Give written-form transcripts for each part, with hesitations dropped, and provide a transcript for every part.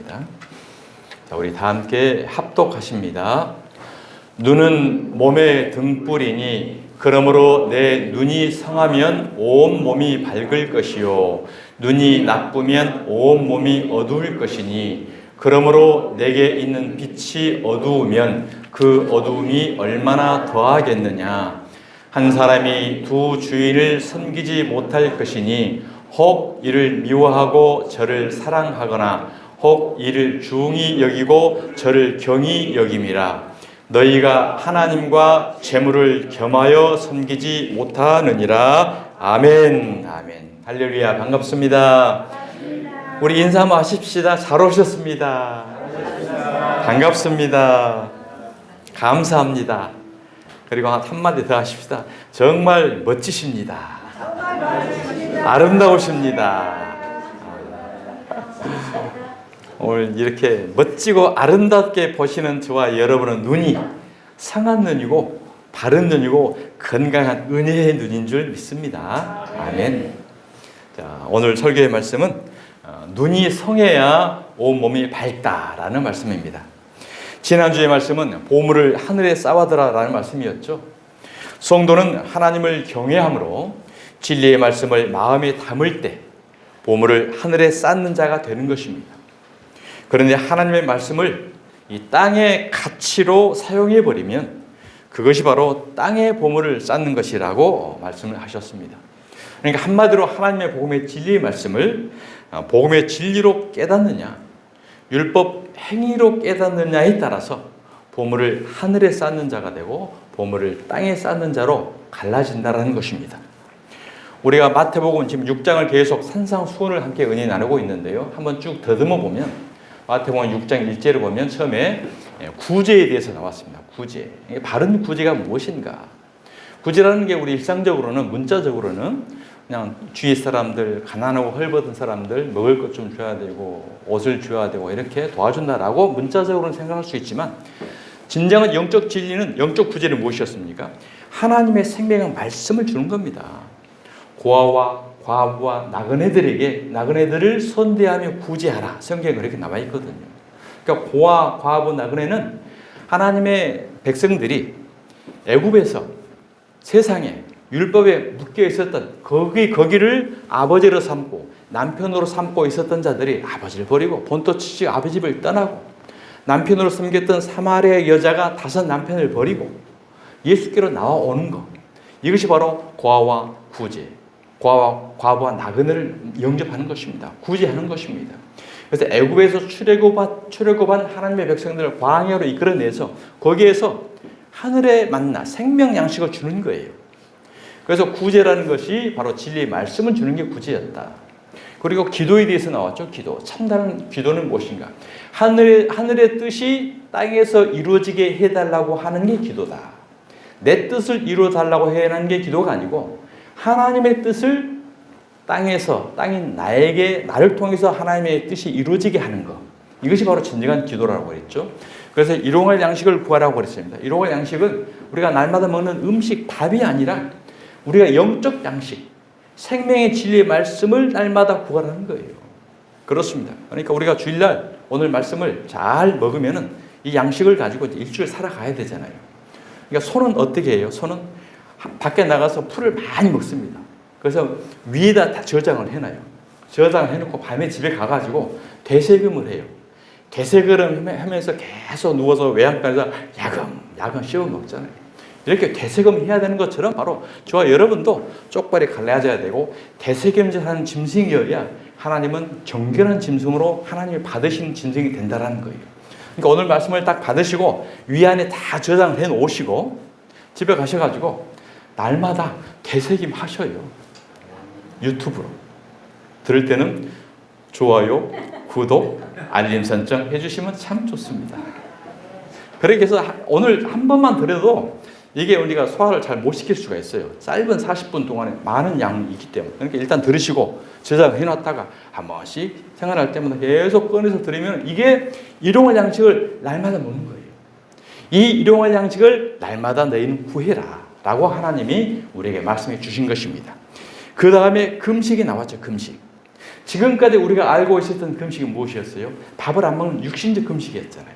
말씀입니다. 자, 우리 다 함께 합독하십니다. 눈은 몸의 등불이니 그러므로 내 눈이 성하면 온 몸이 밝을 것이요 눈이 나쁘면 온 몸이 어두울 것이니 그러므로 내게 있는 빛이 어두우면 그 어두움이 얼마나 더하겠느냐. 한 사람이 두 주인을 섬기지 못할 것이니 혹 이를 미워하고 저를 사랑하거나 혹 이를 중히 여기고 저를 경히 여김이라. 너희가 하나님과 재물을 겸하여 섬기지 못하느니라. 아멘. 아멘. 할렐루야. 반갑습니다. 우리 인사 한번 하십시다. 잘 오셨습니다. 반갑습니다. 감사합니다. 그리고 한마디 더 하십시다. 정말 멋지십니다. 아름다우십니다. 오늘 이렇게 멋지고 아름답게 보시는 저와 여러분은 눈이 상한 눈이고 바른 눈이고 건강한 은혜의 눈인 줄 믿습니다. 아멘. 자, 오늘 설교의 말씀은 눈이 성해야 온몸이 밝다라는 말씀입니다. 지난주의 말씀은 보물을 하늘에 쌓아두라라는 말씀이었죠. 성도는 하나님을 경외함으로 진리의 말씀을 마음에 담을 때 보물을 하늘에 쌓는 자가 되는 것입니다. 그런데 하나님의 말씀을 이 땅의 가치로 사용해 버리면 그것이 바로 땅의 보물을 쌓는 것이라고 말씀을 하셨습니다. 그러니까 한마디로 하나님의 복음의 진리의 말씀을 복음의 진리로 깨닫느냐 율법 행위로 깨닫느냐에 따라서 보물을 하늘에 쌓는 자가 되고 보물을 땅에 쌓는 자로 갈라진다는 것입니다. 우리가 마태복음 지금 6장을 계속 산상수훈을 함께 은혜 나누고 있는데요. 한번 쭉 더듬어 보면 마태복음 6장 1절을 보면 처음에 구제에 대해서 나왔습니다. 구제. 바른 구제가 무엇인가? 구제라는 게 우리 일상적으로는 문자적으로는 그냥 주위 사람들, 가난하고 헐벗은 사람들 먹을 것 좀 줘야 되고 옷을 줘야 되고 이렇게 도와준다라고 문자적으로는 생각할 수 있지만 진정한 영적 진리는 영적 구제는 무엇이었습니까? 하나님의 생명의 말씀을 주는 겁니다. 고아와 과부와 나그네들을 선대하며 구제하라. 성경에 그렇게 나와 있거든요. 그러니까 고아, 과부, 나그네는 하나님의 백성들이 애굽에서 세상에 율법에 묶여 있었던 거기를 아버지로 삼고 남편으로 삼고 있었던 자들이 아버지를 버리고 본토 치지 아버지 집을 떠나고 남편으로 섬겼던 사마리아 여자가 다섯 남편을 버리고 예수께로 나와오는 것. 이것이 바로 고아와 구제. 과부와 나그네를 영접하는 것입니다. 구제하는 것입니다. 그래서 애굽에서 출애굽한 하나님의 백성들을 광야로 이끌어내서 거기에서 하늘에 만나 생명 양식을 주는 거예요. 그래서 구제라는 것이 바로 진리의 말씀을 주는 게 구제였다. 그리고 기도에 대해서 나왔죠. 기도. 참다른 기도는 무엇인가? 하늘의 뜻이 땅에서 이루어지게 해달라고 하는 게 기도다. 내 뜻을 이루어달라고 해야 하는 게 기도가 아니고 하나님의 뜻을 땅인 나를 통해서 하나님의 뜻이 이루어지게 하는 것. 이것이 바로 진정한 기도라고 그랬죠. 그래서 일용할 양식을 구하라고 그랬습니다. 일용할 양식은 우리가 날마다 먹는 음식, 밥이 아니라 우리가 영적 양식, 생명의 진리의 말씀을 날마다 구하라는 거예요. 그렇습니다. 그러니까 우리가 주일날 오늘 말씀을 잘 먹으면은 이 양식을 가지고 일주일 살아가야 되잖아요. 그러니까 소는 어떻게 해요? 소는 밖에 나가서 풀을 많이 먹습니다. 그래서 위에다 다 저장을 해놔요. 저장을 해놓고 밤에 집에 가가지고 되새김을 해요. 되새김을 하면서 계속 누워서 외양간에서 야금 씹어 먹잖아요. 이렇게 되새김 해야 되는 것처럼 바로 저와 여러분도 쪽발이 갈라져야 되고 되새김질하는 짐승이어야 하나님은 정결한 짐승으로 하나님이 받으시는 짐승이 된다는 거예요. 그러니까 오늘 말씀을 딱 받으시고 위 안에 다 저장을 해 놓으시고 집에 가셔가지고 날마다 되새김 하셔요. 유튜브로. 들을 때는 좋아요, 구독, 알림 설정 해주시면 참 좋습니다. 그렇게 해서 오늘 한 번만 들어도 이게 우리가 소화를 잘 못 시킬 수가 있어요. 짧은 40분 동안에 많은 양이 있기 때문에. 그러니까 일단 들으시고 저장해 놨다가 한 번씩 생활할 때마다 계속 꺼내서 들으면 이게 일용할 양식을 날마다 먹는 거예요. 이 일용할 양식을 날마다 너희는 구해라 라고 하나님이 우리에게 말씀해 주신 것입니다. 그 다음에 금식이 나왔죠. 금식. 지금까지 우리가 알고 있었던 금식이 무엇이었어요? 밥을 안 먹는 육신적 금식이었잖아요.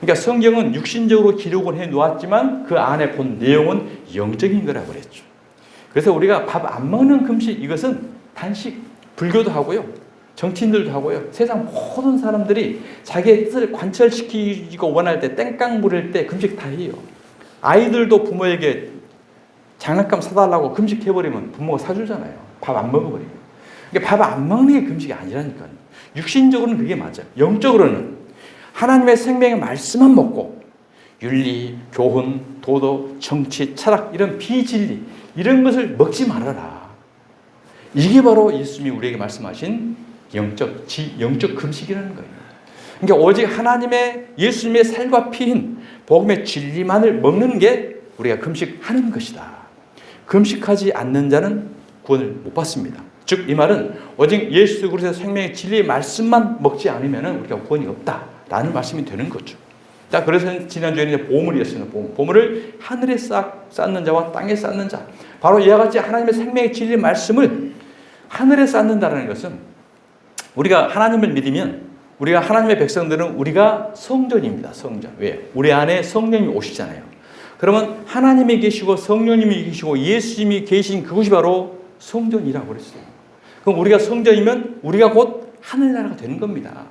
그러니까 성경은 육신적으로 기록을 해 놓았지만 그 안에 본 내용은 영적인 거라고 그랬죠. 그래서 우리가 밥 안 먹는 금식, 이것은 단식, 불교도 하고요, 정치인들도 하고요, 세상 모든 사람들이 자기의 뜻을 관철시키고 원할 때, 땡깡 부릴 때 금식 다 해요. 아이들도 부모에게 장난감 사달라고 금식해버리면 부모가 사주잖아요. 밥 안 먹어버리면. 그러니까 밥 안 먹는 게 금식이 아니라니까요. 육신적으로는 그게 맞아요. 영적으로는 하나님의 생명의 말씀만 먹고 윤리, 교훈, 도덕, 정치, 철학, 이런 비진리, 이런 것을 먹지 말아라. 이게 바로 예수님이 우리에게 말씀하신 영적 금식이라는 거예요. 그러니까 오직 하나님의, 예수님의 살과 피인 복음의 진리만을 먹는 게 우리가 금식하는 것이다. 금식하지 않는 자는 구원을 못 받습니다. 즉 이 말은 오직 예수 그리스도의 생명의 진리의 말씀만 먹지 않으면 우리가 구원이 없다라는 말씀이 되는 거죠. 자, 그래서 지난주에는 보물이었습니다. 보물을 하늘에 쌓는 자와 땅에 쌓는 자, 바로 이와 같이 하나님의 생명의 진리의 말씀을 하늘에 쌓는다는 것은, 우리가 하나님을 믿으면, 우리가 하나님의 백성들은 우리가 성전입니다. 성전. 왜? 우리 안에 성령님이 오시잖아요. 그러면 하나님이 계시고 성령님이 계시고 예수님이 계신 그곳이 바로 성전이라고 그랬어요. 그럼 우리가 성전이면 우리가 곧 하늘나라가 되는 겁니다.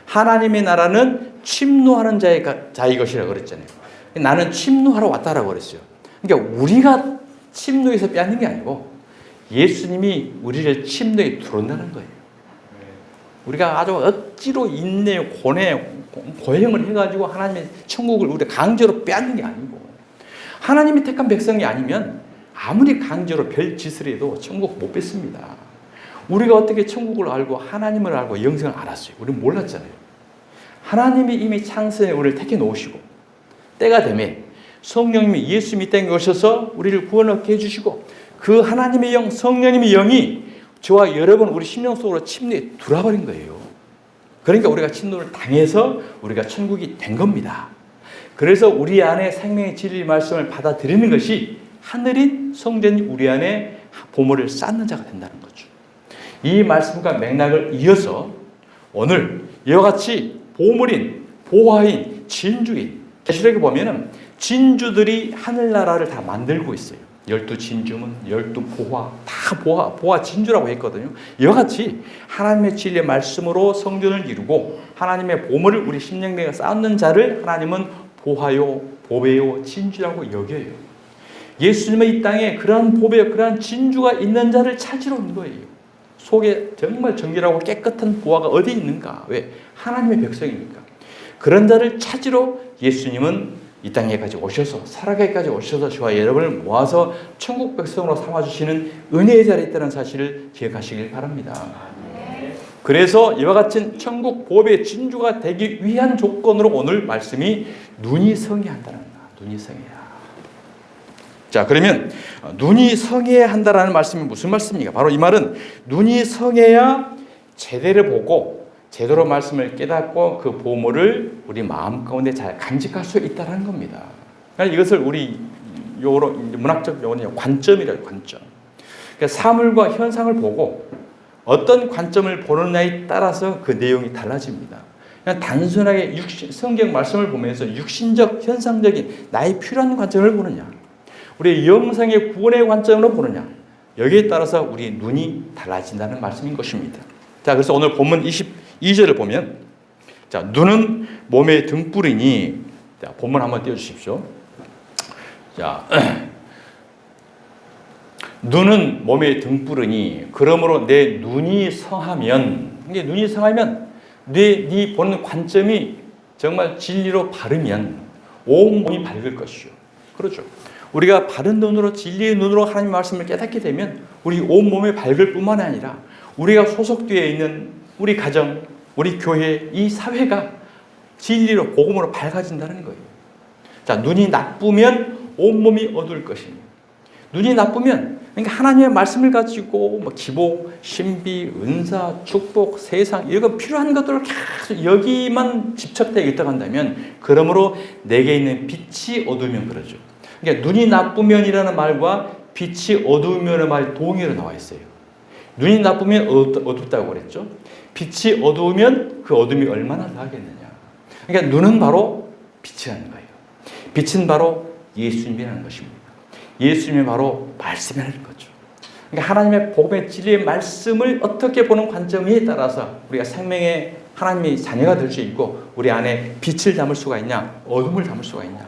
하나님의 나라는 침노하는 자의 것이라고 그랬잖아요. 나는 침노하러 왔다라고 그랬어요. 그러니까 우리가 침노에서 빼앗는 게 아니고 예수님이 우리를 침노에 들어온다는 거예요. 우리가 아주 억지로 인내, 고행을 해가지고 하나님의 천국을 우리가 강제로 빼앗는 게 아니고, 하나님이 택한 백성이 아니면 아무리 강제로 별 짓을 해도 천국 못 뺏습니다. 우리가 어떻게 천국을 알고 하나님을 알고 영생을 알았어요? 우리는 몰랐잖아요. 하나님이 이미 창세에 우리를 택해 놓으시고 때가 되면 성령님이 예수님이 땡겨 오셔서 우리를 구원하게 해주시고, 그 하나님의 영, 성령님의 영이 저와 여러분 우리 심령 속으로 침례에 들어와버린 거예요. 그러니까 우리가 침노를 당해서 우리가 천국이 된 겁니다. 그래서 우리 안에 생명의 진리 말씀을 받아들이는 것이 하늘인 성전이 우리 안에 보물을 쌓는 자가 된다는 거죠. 이 말씀과 맥락을 이어서 오늘 이와 같이 보물인, 보화인, 진주인, 계시록에 보면은 진주들이 하늘나라를 다 만들고 있어요. 12진주문, 12보화, 다 보화 진주라고 했거든요. 이와 같이 하나님의 진리의 말씀으로 성전을 이루고 하나님의 보물을 우리 심령내에 쌓는 자를 하나님은 보화요, 보배요, 진주라고 여겨요. 예수님의 이 땅에 그러한 보배, 그러한 진주가 있는 자를 찾으러 온 거예요. 속에 정말 정결하고 깨끗한 보화가 어디 있는가? 왜? 하나님의 백성이니까. 그런 자를 찾으러 예수님은 이 땅에까지 오셔서, 살아가기까지 오셔서 저와 여러분을 모아서 천국 백성으로 삼아주시는 은혜의 자리에 있다는 사실을 기억하시길 바랍니다. 그래서 이와 같은 천국 보배의 진주가 되기 위한 조건으로 오늘 말씀이 눈이 성해야 한다는 거야. 눈이 성해야. 자, 그러면 눈이 성해야 한다라는 말씀이 무슨 말씀입니까? 바로 이 말은 눈이 성해야 제대로 보고 제대로 말씀을 깨닫고 그 보물을 우리 마음 가운데 잘 간직할 수 있다는 겁니다. 그러니까 이것을 우리 용어로 문학적 용어는 관점이라고, 관점. 그러니까 사물과 현상을 보고 어떤 관점을 보느냐에 따라서 그 내용이 달라집니다. 그냥 단순하게 성경 말씀을 보면서 육신적, 현상적인 나의 필요한 관점을 보느냐, 우리의 영성의 구원의 관점으로 보느냐, 여기에 따라서 우리 눈이 달라진다는 말씀인 것입니다. 자, 그래서 오늘 본문 22절을 보면, 자, 눈은 몸의 등불이니, 자, 본문 한번 띄워주십시오. 자, 눈은 몸의 등불이니, 그러므로 내 눈이 성하면, 이게 눈이 성하면 네 보는 관점이 정말 진리로 바르면 온 몸이 밝을 것이요. 그렇죠. 우리가 바른 눈으로, 진리의 눈으로 하나님 말씀을 깨닫게 되면 우리 온 몸이 밝을 뿐만 아니라 우리가 소속되어 있는 우리 가정, 우리 교회, 이 사회가 진리로, 복음으로 밝아진다는 거예요. 자, 눈이 나쁘면 온몸이 어두울 것입니다. 눈이 나쁘면, 그러니까 하나님의 말씀을 가지고 기복, 신비, 은사, 축복, 세상, 이런 필요한 것들을 계속 여기만 집착되어 있다고 한다면, 그러므로 내게 있는 빛이 어두우면 그러죠. 그러니까 눈이 나쁘면이라는 말과 빛이 어두우면의 말이 동의어로 나와 있어요. 눈이 나쁘면 어둡다고 그랬죠. 빛이 어두우면 그 어둠이 얼마나 더하겠느냐. 그러니까 눈은 바로 빛이라는 거예요. 빛은 바로 예수님이라는 것입니다. 예수님이 바로 말씀이라는 거죠. 그러니까 하나님의 복음의 진리의 말씀을 어떻게 보는 관점에 따라서 우리가 생명의 하나님의 자녀가 될 수 있고 우리 안에 빛을 담을 수가 있냐, 어둠을 담을 수가 있냐.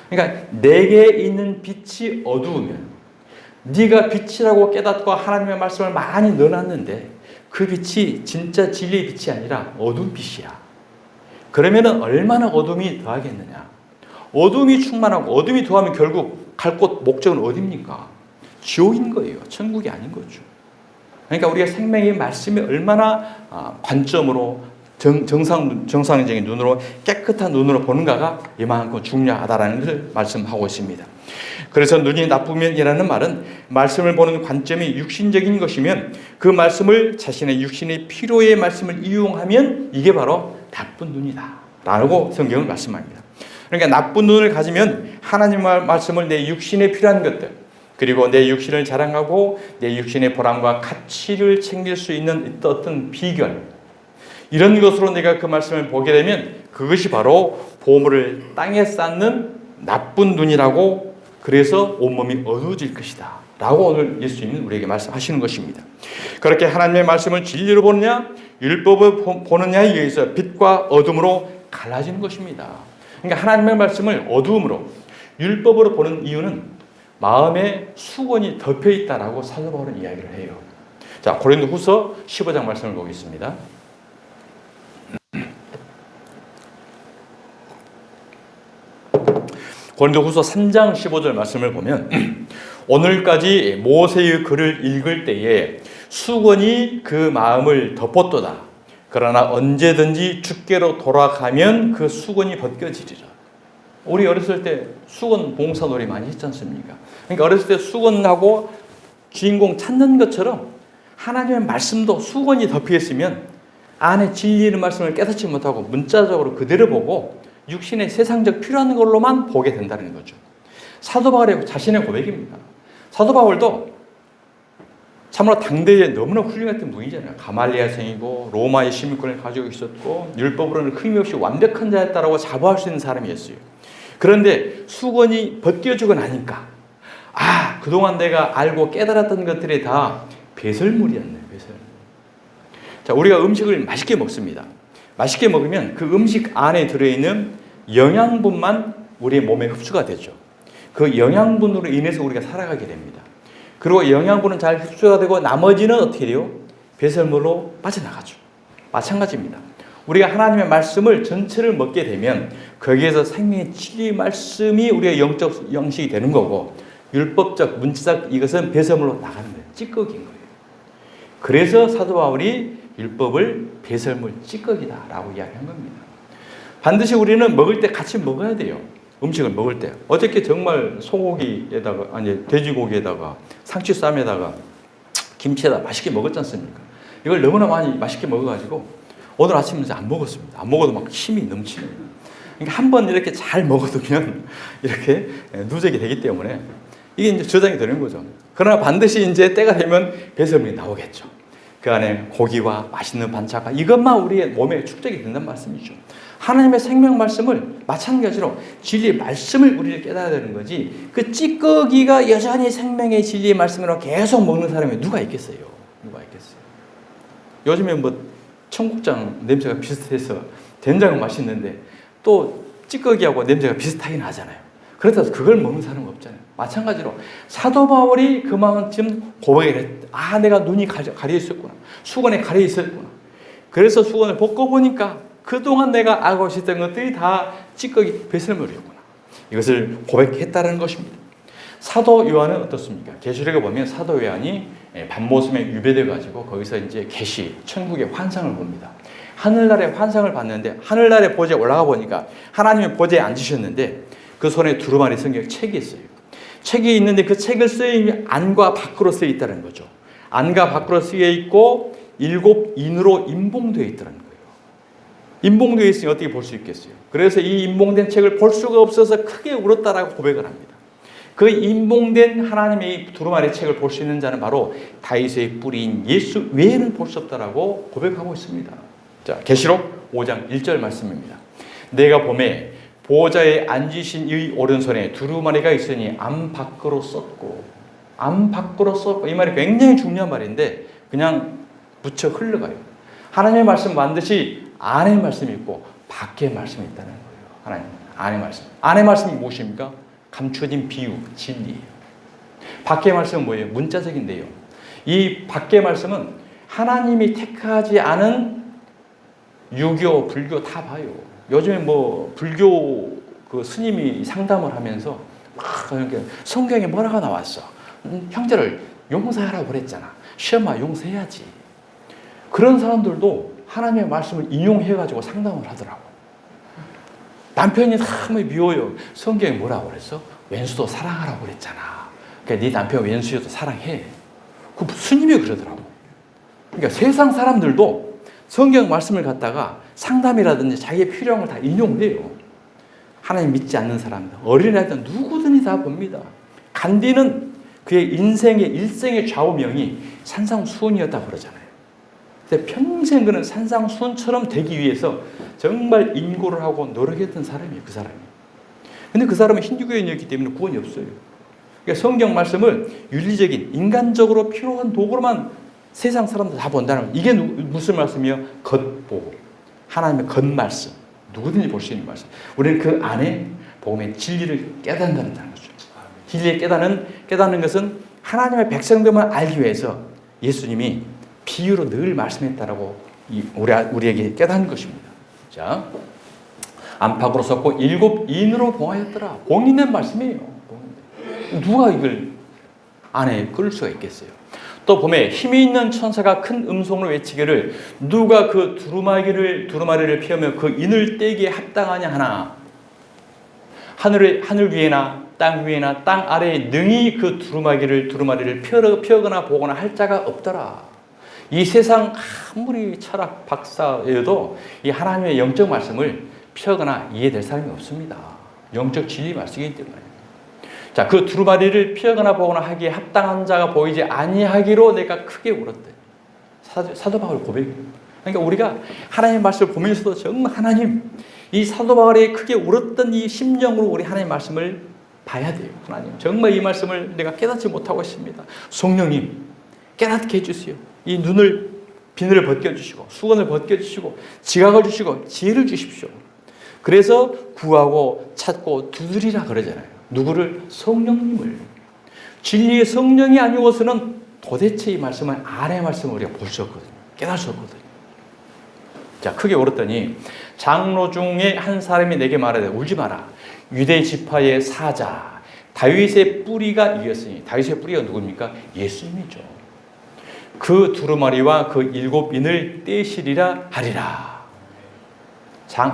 그러니까 내게 있는 빛이 어두우면 네가 빛이라고 깨닫고 하나님의 말씀을 많이 넣어놨는데 그 빛이 진짜 진리의 빛이 아니라 어두운 빛이야. 그러면 얼마나 어둠이 더하겠느냐. 어둠이 충만하고 어둠이 더하면 결국 갈 곳 목적은 어디입니까? 지옥인 거예요. 천국이 아닌 거죠. 그러니까 우리가 생명의 말씀이 얼마나 관점으로 정상적인 눈으로 깨끗한 눈으로 보는가가 이만큼 중요하다라는 것을 말씀하고 있습니다. 그래서 눈이 나쁘면이라는 말은 말씀을 보는 관점이 육신적인 것이면 그 말씀을 자신의 육신의 필요의 말씀을 이용하면 이게 바로 나쁜 눈이다 라고 성경은 말씀합니다. 그러니까 나쁜 눈을 가지면 하나님의 말씀을 내 육신에 필요한 것들 그리고 내 육신을 자랑하고 내 육신의 보람과 가치를 챙길 수 있는 어떤 비결 이런 것으로 내가 그 말씀을 보게 되면 그것이 바로 보물을 땅에 쌓는 나쁜 눈이라고 그래서 온몸이 어두워질 것이다 라고 오늘 예수님은 우리에게 말씀하시는 것입니다. 그렇게 하나님의 말씀을 진리로 보느냐 율법을 보느냐에 의해서 빛과 어둠으로 갈라지는 것입니다. 그러니까 하나님의 말씀을 어두움으로 율법으로 보는 이유는 마음에 수건이 덮여 있다라고 사도 바울은 이야기를 해요. 자, 고린도후서 15장 말씀을 보겠습니다. 고린도후서 3장 15절 말씀을 보면 오늘까지 모세의 글을 읽을 때에 수건이 그 마음을 덮었도다. 그러나 언제든지 주께로 돌아가면 그 수건이 벗겨지리라. 우리 어렸을 때 수건 봉사놀이 많이 했지 않습니까? 그러니까 어렸을 때 수건하고 주인공 찾는 것처럼 하나님의 말씀도 수건이 덮여 있으면 안에 진리의 말씀을 깨닫지 못하고 문자적으로 그대로 보고 육신의 세상적 필요한 걸로만 보게 된다는 거죠. 사도 바울의 자신의 고백입니다. 사도 바울도 참으로 당대에 너무나 훌륭했던 분이잖아요. 가말리아생이고 로마의 시민권을 가지고 있었고 율법으로는 흠없이 완벽한 자였다라고 자부할 수 있는 사람이었어요. 그런데 수건이 벗겨지고 나니까 그동안 내가 알고 깨달았던 것들이 다 배설물이었네. 배설물. 자, 우리가 음식을 맛있게 먹습니다. 맛있게 먹으면 그 음식 안에 들어있는 영양분만 우리의 몸에 흡수가 되죠. 그 영양분으로 인해서 우리가 살아가게 됩니다. 그리고 영양분은 잘 흡수가 되고 나머지는 어떻게 돼요? 배설물로 빠져나가죠. 마찬가지입니다. 우리가 하나님의 말씀을 전체를 먹게 되면 거기에서 생명의 진리 말씀이 우리의 영적 영식이 되는 거고 율법적, 문자적 이것은 배설물로 나가는 거예요. 찌꺼기인 거예요. 그래서 사도 바울이 율법을 배설물 찌꺼기다라고 이야기한 겁니다. 반드시 우리는 먹을 때 같이 먹어야 돼요. 음식을 먹을 때. 어저께 정말 소고기에다가 돼지고기에다가 상추쌈에다가 김치에다 맛있게 먹었지 않습니까? 이걸 너무나 많이 맛있게 먹어가지고 오늘 아침에 이제 안 먹었습니다. 안 먹어도 막 힘이 넘치네요. 그러니까 한번 이렇게 잘 먹어두면 이렇게 누적이 되기 때문에 이게 이제 저장이 되는 거죠. 그러나 반드시 이제 때가 되면 배설물이 나오겠죠. 그 안에 고기와 맛있는 반찬과 이것만 우리의 몸에 축적이 된다는 말씀이죠. 하나님의 생명 말씀을 마찬가지로 진리의 말씀을 우리를 깨달아야 되는 거지 그 찌꺼기가 여전히 생명의 진리의 말씀으로 계속 먹는 사람이 누가 있겠어요? 누가 있겠어요? 요즘에 뭐 청국장 냄새가 비슷해서 된장은 맛있는데 또 찌꺼기하고 냄새가 비슷하긴 하잖아요. 그렇다고 그걸 먹는 사람은 없잖아요. 마찬가지로 사도 바울이 그만큼 고백을 했다. 내가 눈이 가려 있었구나. 수건에 가려 있었구나. 그래서 수건을 벗고 보니까 그동안 내가 알고 있었던 것들이 다 찌꺼기 배설물이었구나. 이것을 고백했다는 것입니다. 사도 요한은 어떻습니까? 계시록에 보면 사도 요한이 밤모섬에 유배돼 가지고 거기서 이제 계시 천국의 환상을 봅니다. 하늘나라의 환상을 봤는데 하늘나라의 보좌에 올라가 보니까 하나님의 보좌에 앉으셨는데 그 손에 두루마리 성경 책이 있어요. 책이 있는데 그 책을 쓰임이 안과 밖으로 쓰여 있다는 거죠. 안과 밖으로 쓰여 있고 7인으로 임봉되어 있다는 거예요. 임봉되어 있으니 어떻게 볼 수 있겠어요? 그래서 이 임봉된 책을 볼 수가 없어서 크게 울었다라고 고백을 합니다. 그 인봉된 하나님의 두루마리 책을 볼 수 있는 자는 바로 다윗의 뿌리인 예수 외에는 볼 수 없다라고 고백하고 있습니다. 자, 계시록 5장 1절 말씀입니다. 내가 보매 보호자의 앉으신 이의 오른손에 두루마리가 있으니 암 밖으로 쏟고, 암 밖으로 쏟고, 이 말이 굉장히 중요한 말인데 그냥 묻혀 흘러가요. 하나님의 말씀 반드시 안의 말씀이 있고 밖의 말씀이 있다는 거예요. 하나님 안의 말씀. 안의 말씀이 무엇입니까? 감추어진 비유, 진리예요. 밖의 말씀은 뭐예요? 문자적인 내용. 이 밖의 말씀은 하나님이 택하지 않은 유교, 불교 다 봐요. 요즘에 뭐 불교 그 스님이 상담을 하면서 막 성경에 뭐라고 나왔어? 형제를 용서하라고 그랬잖아. 시험아 용서해야지. 그런 사람들도 하나님의 말씀을 인용해가지고 상담을 하더라고. 남편이 참 미워요. 성경에 뭐라고 그랬어? 왼수도 사랑하라고 그랬잖아. 그러니까 네 남편 왼수여도 사랑해. 그 스님이 그러더라고. 그러니까 세상 사람들도 성경 말씀을 갖다가 상담이라든지 자기의 필요한 걸 다 인용해요. 하나님 믿지 않는 사람들, 어린아이들 누구든지 다 봅니다. 간디는 그의 일생의 좌우명이 산상수훈이었다고 그러잖아요. 근데 평생 그는 산상수훈처럼 되기 위해서 정말 인고를 하고 노력했던 사람이에요. 그 사람이. 근데 그 사람은 힌두교인이었기 때문에 구원이 없어요. 그러니까 성경 말씀을 윤리적인 인간적으로 필요한 도구로만 세상 사람들 다 본다는 거예요. 이게 무슨 말씀이요? 겉보고 하나님의 겉말씀, 누구든지 볼 수 있는 말씀. 우리는 그 안에 복음의 진리를 깨닫는다는 거죠. 진리를 깨닫는 것은 하나님의 백성들만 알기 위해서 예수님이 비유로 늘 말씀했다라고 우리에게 깨닫는 것입니다. 자, 안팎으로 섰고 일곱 인으로 봉하였더라. 봉인된 말씀이에요. 누가 이걸 안에 끌 수가 있겠어요? 또 보면 힘이 있는 천사가 큰 음성으로 외치기를 누가 그 두루마리를 피우며 그 인을 떼기에 합당하냐 하나. 하늘 위에나 땅 위에나 땅 아래에 능히 그 두루마리를 펴거나 보거나 할 자가 없더라. 이 세상 아무리 철학 박사여도 이 하나님의 영적 말씀을 펴거나 이해될 사람이 없습니다. 영적 진리 말씀이기 때문에. 자, 그 두루마리를 펴거나 보거나 하기에 합당한 자가 보이지 아니하기로 내가 크게 울었대. 사도 바울 고백입니다. 그러니까 우리가 하나님의 말씀을 보면서도 정말 하나님, 이 사도 바울이 크게 울었던 이 심정으로 우리 하나님의 말씀을 봐야 돼요. 하나님, 정말 이 말씀을 내가 깨닫지 못하고 있습니다. 성령님, 깨닫게 해주세요. 이 비늘을 벗겨주시고 수건을 벗겨주시고 지각을 주시고 지혜를 주십시오. 그래서 구하고 찾고 두드리라 그러잖아요. 누구를? 성령님을. 진리의 성령이 아니고서는 도대체 이 말씀은 안의 말씀을 우리가 볼 수 없거든요. 깨달을 수 없거든요. 자, 크게 울었더니 장로 중에 한 사람이 내게 말하되 울지 마라. 유대 지파의 사자 다윗의 뿌리가 이겼으니. 다윗의 뿌리가 누굽니까? 예수님이죠. 그 두루마리와 그 일곱 인을 떼시리라 하리라.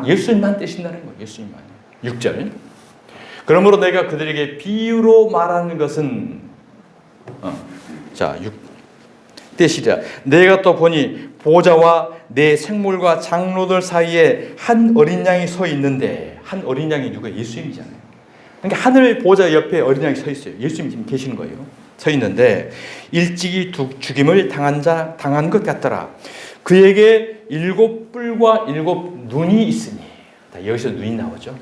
예수님만 떼신다는 거예요. 예수님만. 6절. 그러므로 내가 그들에게 비유로 말하는 것은 떼시리라. 내가 또 보니 보좌와 내 생물과 장로들 사이에 한 어린 양이 서 있는데, 한 어린 양이 누구예요? 예수님이잖아요. 그러니까 하늘 보좌 옆에 어린 양이 서 있어요. 예수님이 지금 계신 거예요. 서 있는데 일찍이 죽임을 당한 것 같더라. 그에게 일곱 뿔과 일곱 눈이 있으니. 여기서 눈이 나오죠.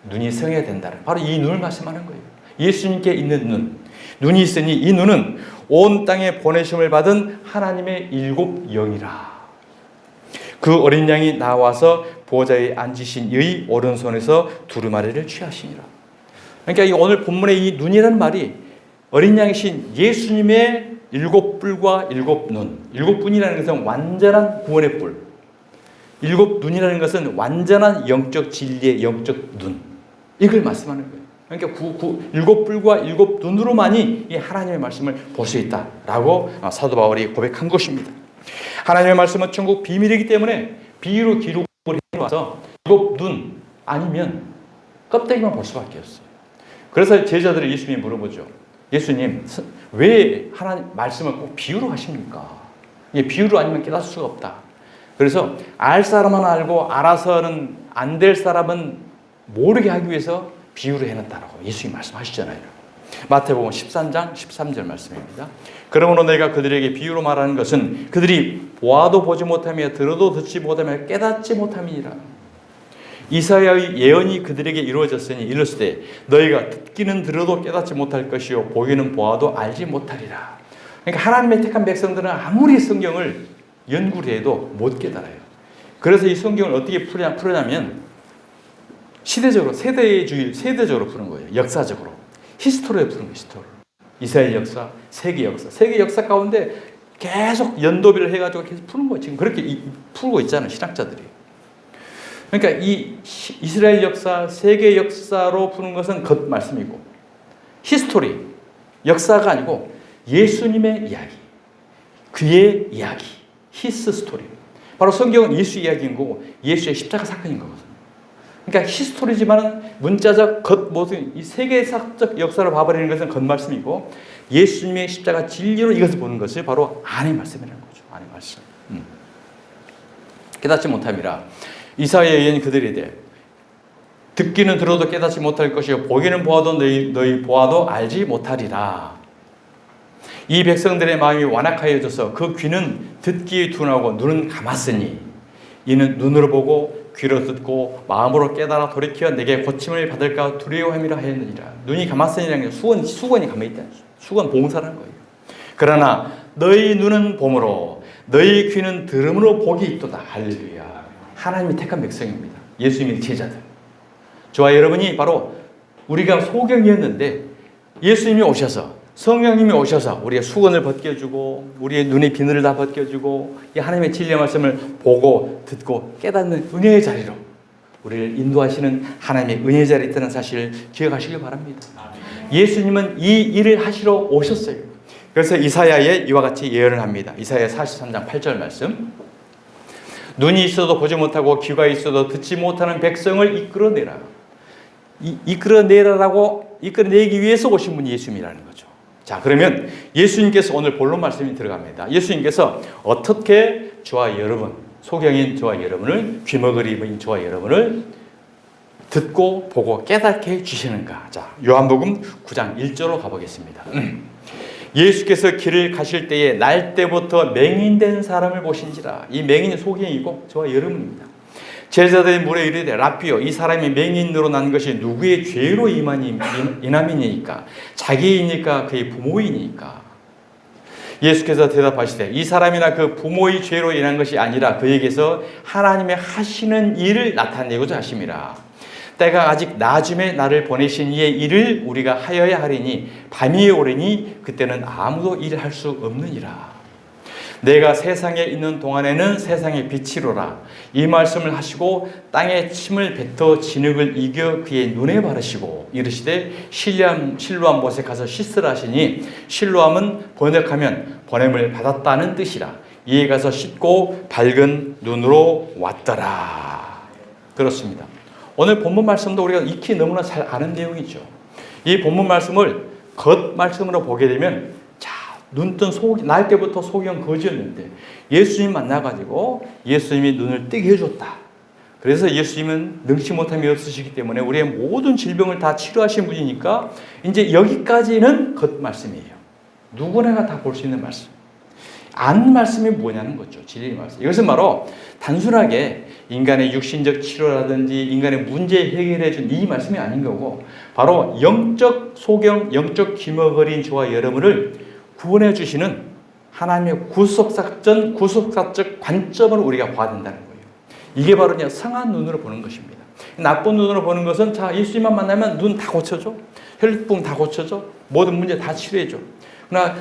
눈이 성해야 된다. 바로 이 눈을 말씀하는 거예요. 예수님께 있는 눈이 있으니 이 눈은 온 땅에 보내심을 받은 하나님의 일곱 영이라. 그 어린 양이 나와서 보좌에 앉으신 이의 오른손에서 두루마리를 취하시니라. 그러니까 이 오늘 본문의 이 눈이라는 말이 어린 양이신 예수님의 일곱 뿔과 일곱 눈. 일곱 뿔이라는 것은 완전한 구원의 뿔. 일곱 눈이라는 것은 완전한 영적 진리의 영적 눈. 이걸 말씀하는 거예요. 그러니까 일곱 뿔과 일곱 눈으로만이 이 하나님의 말씀을 볼 수 있다라고 사도 바울이 고백한 것입니다. 하나님의 말씀은 천국 비밀이기 때문에 비유로 기록을 해와서 일곱 눈 아니면 껍데기만 볼 수밖에 없어요. 그래서 제자들이 예수님이 물어보죠. 예수님, 왜 하나님 말씀을 꼭 비유로 하십니까? 이게 비유로 아니면 깨달을 수가 없다. 그래서 알 사람은 알고 알아서는 안 될 사람은 모르게 하기 위해서 비유로 해놨다라고 예수님이 말씀하시잖아요. 마태복음 13장 13절 말씀입니다. 그러므로 내가 그들에게 비유로 말하는 것은 그들이 보아도 보지 못하며 들어도 듣지 못하며 깨닫지 못함이니라. 이사야의 예언이 그들에게 이루어졌으니 이르시되 너희가 듣기는 들어도 깨닫지 못할 것이요 보기는 보아도 알지 못하리라. 그러니까 하나님의 택한 백성들은 아무리 성경을 연구를 해도 못 깨달아요. 그래서 이 성경을 어떻게 풀냐면 시대적으로 세대적으로 푸는 거예요. 역사적으로 히스토리에 푸는 거예요. 히스토리. 이스라엘 역사, 세계 역사 가운데 계속 연도비를 해가지고 계속 푸는 거예요. 지금 그렇게 풀고 있잖아요, 신학자들이. 그러니까 이 이스라엘 역사, 세계 역사로 푸는 것은 겉 말씀이고, 히스토리, 역사가 아니고 예수님의 이야기, 그의 이야기, 히스 스토리. 바로 성경은 예수 이야기인 거고 예수의 십자가 사건인 거거든요. 그러니까 히스토리지만 문자적 겉 모습, 이 세계사적 역사를 봐버리는 것은 겉 말씀이고 예수님의 십자가 진리로 이것을 보는 것이 바로 안의 말씀이라는 거죠. 안의 말씀. 깨닫지 못함이라. 이사야의 예언이 그들이 돼. 듣기는 들어도 깨닫지 못할 것이요 보기는 보아도 너희 보아도 알지 못하리라. 이 백성들의 마음이 완악하여져서 그 귀는 듣기에 둔하고 눈은 감았으니 이는 눈으로 보고 귀로 듣고 마음으로 깨달아 돌이켜 내게 고침을 받을까 두려워함이라 하였느니라. 눈이 감았으니라는 게 수건이 감아있다. 수건 봉사라는 거예요. 그러나 너희 눈은 봄으로 너희 귀는 들음으로 복이 있도다. 할렐루야. 하나님이 택한 백성입니다. 예수님의 제자들. 저와 여러분이 바로 우리가 소경이었는데 예수님이 오셔서 성령님이 오셔서 우리의 수건을 벗겨주고 우리의 눈의 비늘을 다 벗겨주고 이 하나님의 진리의 말씀을 보고 듣고 깨닫는 은혜의 자리로 우리를 인도하시는 하나님의 은혜의 자리에 있다는 사실을 기억하시길 바랍니다. 예수님은 이 일을 하시러 오셨어요. 그래서 이사야에 이와 같이 예언을 합니다. 이사야 43장 8절 말씀. 눈이 있어도 보지 못하고 귀가 있어도 듣지 못하는 백성을 이끌어내라. 이끌어내기 위해서 오신 분이 예수님이라는 거죠. 자, 그러면 예수님께서 오늘 본론 말씀이 들어갑니다. 예수님께서 어떻게 저와 여러분, 소경인 저와 여러분을, 귀머거리인 저와 여러분을 듣고 보고 깨닫게 해주시는가. 자, 요한복음 9장 1절로 가보겠습니다. 예수께서 길을 가실 때에 날 때부터 맹인된 사람을 보신지라. 이 맹인은 소경이고 저와 여러분입니다. 제자들이 물에 이르되 라피요 이 사람이 맹인으로 난 것이 누구의 죄로 인함이니까 자기이니까 그의 부모이니까. 예수께서 대답하시되 이 사람이나 그 부모의 죄로 인한 것이 아니라 그에게서 하나님의 하시는 일을 나타내고자 하심이라. 때가 아직 나중에 나를 보내신 이의 일을 우리가 하여야 하리니 밤이 오리니 그때는 아무도 일할 수 없느니라. 내가 세상에 있는 동안에는 세상의 빛이로라. 이 말씀을 하시고 땅에 침을 뱉어 진흙을 이겨 그의 눈에 바르시고 이르시되 실로암 못에 가서 씻으라 하시니 실로암은 번역하면 보냄을 받았다는 뜻이라. 이에 가서 씻고 밝은 눈으로 왔더라. 그렇습니다. 오늘 본문 말씀도 우리가 익히 너무나 잘 아는 내용이죠. 이 본문 말씀을 겉 말씀으로 보게 되면 눈뜬 날 때부터 소경 거지였는데 예수님 만나가지고 예수님이 눈을 뜨게 해줬다. 그래서 예수님은 능치 못함이 없으시기 때문에 우리의 모든 질병을 다 치료하신 분이니까 이제 여기까지는 겉 말씀이에요. 누구나 다 볼 수 있는 말씀. 안 말씀이 뭐냐는 거죠. 진리의 말씀. 이것은 바로 단순하게 인간의 육신적 치료라든지 인간의 문제 해결해 준 이 말씀이 아닌 거고 바로 영적 소경, 영적 귀머거린 저와 여러분을 구원해 주시는 하나님의 구속사적 관점을 우리가 봐야 된다는 거예요. 이게 바로 그냥 성한 눈으로 보는 것입니다. 나쁜 눈으로 보는 것은 자 예수님만 만나면 눈 다 고쳐줘. 혈액병 다 고쳐줘. 모든 문제 다 치료해줘. 그러나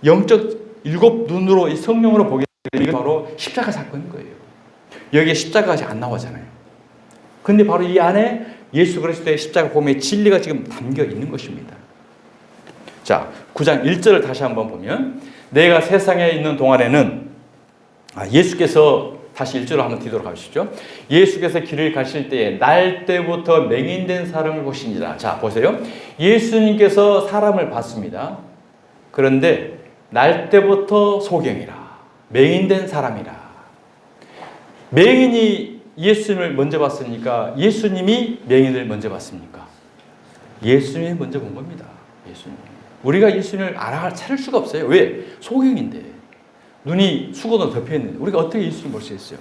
영적 일곱 눈으로 이 성령으로 보게 되는 게 바로 십자가 사건인 거예요. 여기에 십자가가 아직 안 나오잖아요. 근데 바로 이 안에 예수 그리스도의 십자가 복음의 진리가 지금 담겨 있는 것입니다. 자, 9장 1절을 다시 한번 보면 내가 세상에 있는 동안에는 예수께서 다시 1절로 한번 뒤돌아 가시죠. 예수께서 길을 가실 때에 날 때부터 맹인된 사람을 보시니라. 자, 보세요. 예수님께서 사람을 봤습니다. 그런데 날 때부터 소경이라. 맹인된 사람이라. 맹인이 예수님을 먼저 봤으니까 예수님이 맹인을 먼저 봤습니까? 예수님이 먼저 본 겁니다. 예수님. 우리가 예수님을 찾을 수가 없어요. 왜? 소경인데. 눈이 수건으로 덮여있는데 우리가 어떻게 예수님을 볼 수 있어요?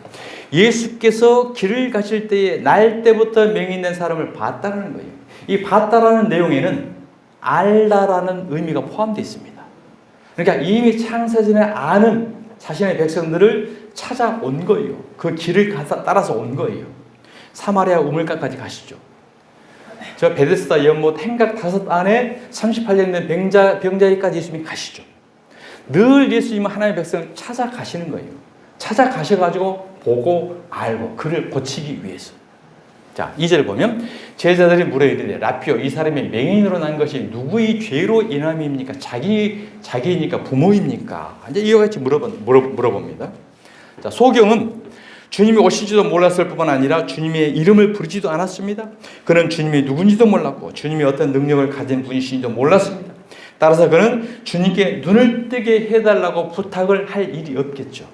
예수께서 길을 가실 때에 날 때부터 맹인된 사람을 봤다는 거예요. 이 봤다라는 내용에는 알다라는 의미가 포함되어 있습니다. 그러니까 이미 창세전에 아는 자신의 백성들을 찾아온 거예요. 그 길을 따라서 온 거예요. 사마리아 우물가까지 가시죠. 저 베데스다 연못 행각 5 안에 38년 된 병자에까지 예수님이 가시죠. 늘 예수님은 하나님의 백성을 찾아가시는 거예요. 찾아가셔가지고 보고 알고 그를 고치기 위해서. 자, 2절 보면 제자들이 물어 이르되 라피오 이 사람이 맹인으로 난 것이 누구의 죄로 인함입니까? 자기입니까? 부모입니까? 이제 이와 같이 물어봅니다. 자, 소경은 주님이 오실지도 몰랐을 뿐만 아니라 주님의 이름을 부르지도 않았습니다. 그는 주님이 누군지도 몰랐고 주님이 어떤 능력을 가진 분이신지도 몰랐습니다. 따라서 그는 주님께 눈을 뜨게 해달라고 부탁을 할 일이 없겠죠.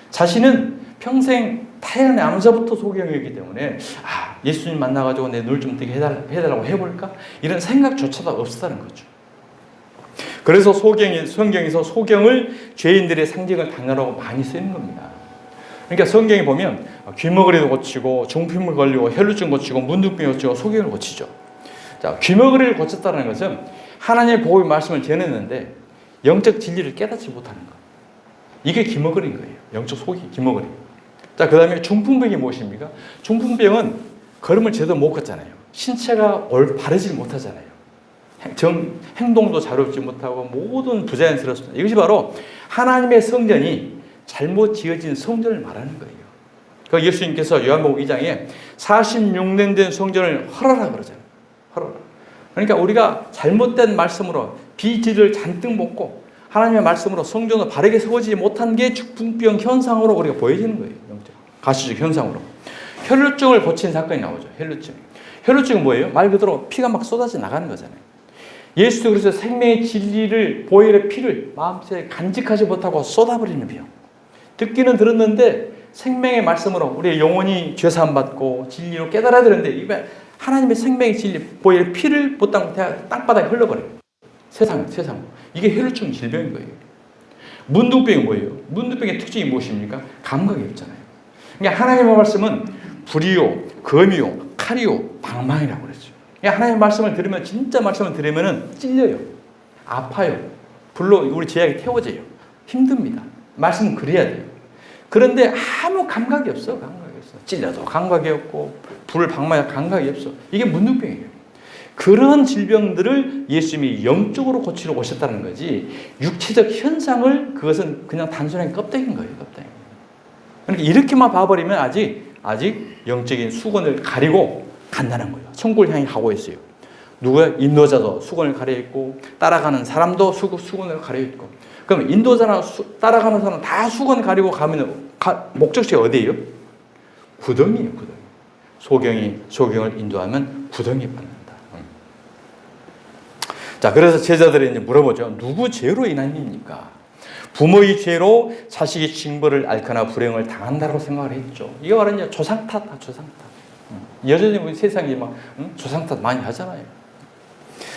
자신은 평생 태어난 암서부터 소경이었기 때문에 예수님 만나가지고 내 눈을 좀 뜨게 해달라고 해볼까? 이런 생각조차도 없었다는 거죠. 그래서 성경에서 소경을 죄인들의 상징을 단어라고 많이 쓰는 겁니다. 그러니까 성경에 보면 귀머거리도 고치고 중풍을 걸리고 혈루증 고치고 문둥병 고치고 소경을 고치죠. 자, 귀머거리를 고쳤다는 것은 하나님의 복음의 말씀을 전했는데 영적 진리를 깨닫지 못하는 것. 이게 귀머거리인 거예요. 영적 귀머거리. 자, 그 다음에 중풍병이 무엇입니까? 중풍병은 걸음을 제대로 못 걷잖아요. 신체가 바르지 못하잖아요. 행동도 자유롭지 못하고 모든 부자연스럽습니다. 이것이 바로 하나님의 성전이 잘못 지어진 성전을 말하는 거예요. 그 예수님께서 요한복음 2장에 46년 된 성전을 헐어라 그러잖아요. 헐어라. 그러니까 우리가 잘못된 말씀으로 비질을 잔뜩 먹고 하나님의 말씀으로 성전을 바르게 세워지지 못한 게 중풍병 현상으로 우리가 보여지는 거예요. 가시적 현상으로. 혈루증을 고친 사건이 나오죠. 혈루증은 뭐예요? 말 그대로 피가 막 쏟아져 나가는 거잖아요. 예수도 그래서 생명의 진리를 보혈의 피를 마음속에 간직하지 못하고 쏟아버리는 병. 듣기는 들었는데 생명의 말씀으로 우리의 영혼이 죄사함 받고 진리로 깨달아야 되는데 이게 하나님의 생명의 진리 보혈의 피를 땅바닥에 흘러버려요. 세상으로. 이게 혈루증 질병인 거예요. 문둥병이 뭐예요? 문둥병의 특징이 무엇입니까? 감각이 없잖아요. 그러니까 하나님의 말씀은 불이요, 검이요, 칼이요, 방망이라고 그러죠. 그러니까 하나님의 말씀을 들으면 진짜 말씀을 들으면 찔려요. 아파요. 불로 우리 제약이 태워져요. 힘듭니다. 말씀은 그래야 돼요. 그런데 아무 감각이 없어. 찔려도 감각이 없고 불 방망이 감각이 없어. 이게 문둥병이에요. 그런 질병들을 예수님이 영적으로 고치러 오셨다는 거지 육체적 현상을 그것은 그냥 단순하게 껍데기인 거예요. 껍데기. 그러니까 이렇게만 봐버리면 아직 영적인 수건을 가리고 간다는 거예요. 천국을 향해 가고 있어요. 누구야? 인도자도 수건을 가려있고 따라가는 사람도 수건을 가려있고. 그럼 인도자나 따라가는 사람 다 수건 가리고 가면 목적지가 어디예요? 구덩이에요. 구덩이. 소경을 인도하면 구덩이에 받는다. 자, 그래서 제자들이 이제 물어보죠. 누구 죄로 인함입니까? 부모의 죄로 자식이 징벌을 앓거나 불행을 당한다고 생각을 했죠. 이게 바로 이제 조상 탓. 여전히 우리 세상이 막 조상 탓 많이 하잖아요.